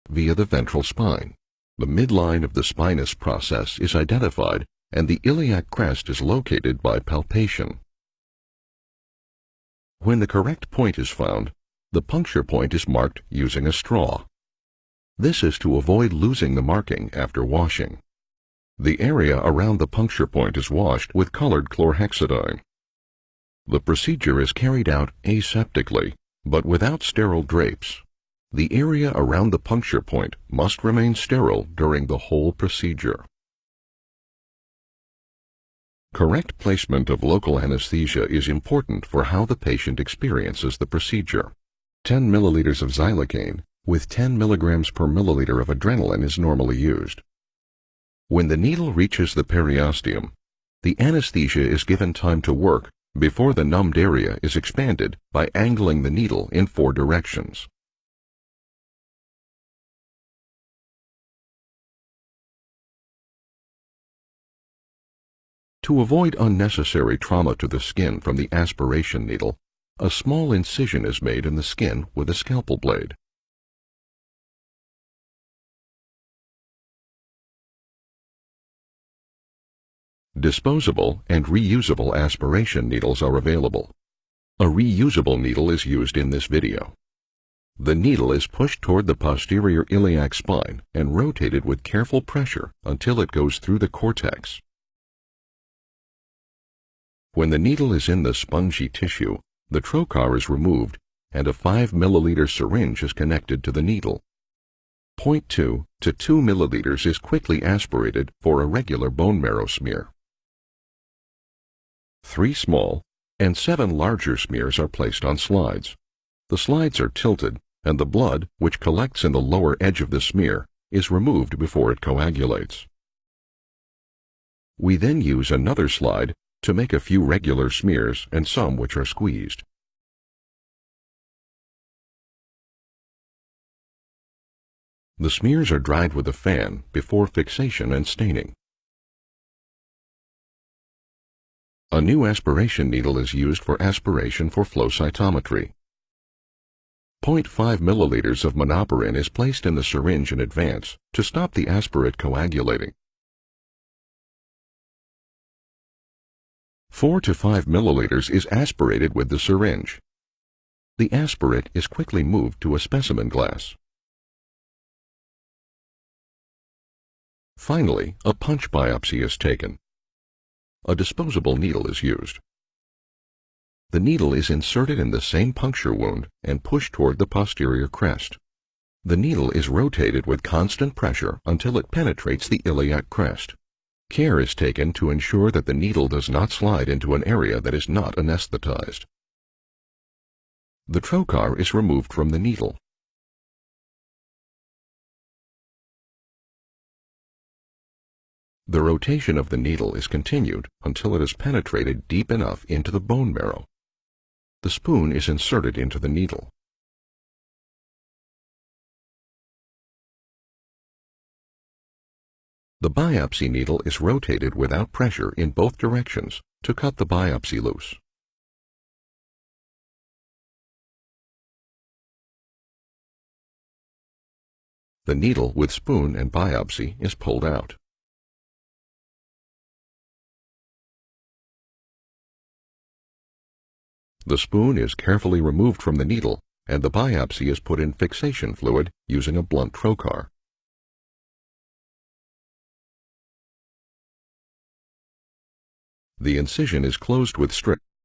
via the ventral spine. The midline of the spinous process is identified and the iliac crest is located by palpation. When the correct point is found, the puncture point is marked using a straw. This is to avoid losing the marking after washing. The area around the puncture point is washed with colored chlorhexidine. The procedure is carried out aseptically, but without sterile drapes. The area around the puncture point must remain sterile during the whole procedure. Correct placement of local anesthesia is important for how the patient experiences the procedure. 10 milliliters of xylocaine with 10 milligrams per milliliter of adrenaline is normally used. When the needle reaches the periosteum, the anesthesia is given time to work before the numbed area is expanded by angling the needle in 4 directions. To avoid unnecessary trauma to the skin from the aspiration needle, a small incision is made in the skin with a scalpel blade. Disposable and reusable aspiration needles are available. A reusable needle is used in this video. The needle is pushed toward the posterior iliac spine and rotated with careful pressure until it goes through the cortex. When the needle is in the spongy tissue, the trocar is removed and a 5 milliliter syringe is connected to the needle. 0.2 to 2 milliliters is quickly aspirated for a regular bone marrow smear. 3 small and 7 larger smears are placed on slides. The slides are tilted and the blood, which collects in the lower edge of the smear, is removed before it coagulates. We then use another slide to make a few regular smears and some which are squeezed. The smears are dried with a fan before fixation and staining. A new aspiration needle is used for aspiration for flow cytometry. 0.5 milliliters of monoperin is placed in the syringe in advance to stop the aspirate coagulating. 4 to 5 milliliters is aspirated with the syringe. The aspirate is quickly moved to a specimen glass. Finally, a punch biopsy is taken. A disposable needle is used. The needle is inserted in the same puncture wound and pushed toward the posterior crest. The needle is rotated with constant pressure until it penetrates the iliac crest. Care is taken to ensure that the needle does not slide into an area that is not anesthetized. The trocar is removed from the needle. The rotation of the needle is continued until it has penetrated deep enough into the bone marrow. The spoon is inserted into the needle. The biopsy needle is rotated without pressure in both directions to cut the biopsy loose. The needle with spoon and biopsy is pulled out. The spoon is carefully removed from the needle and the biopsy is put in fixation fluid using a blunt trocar. The incision is closed with strip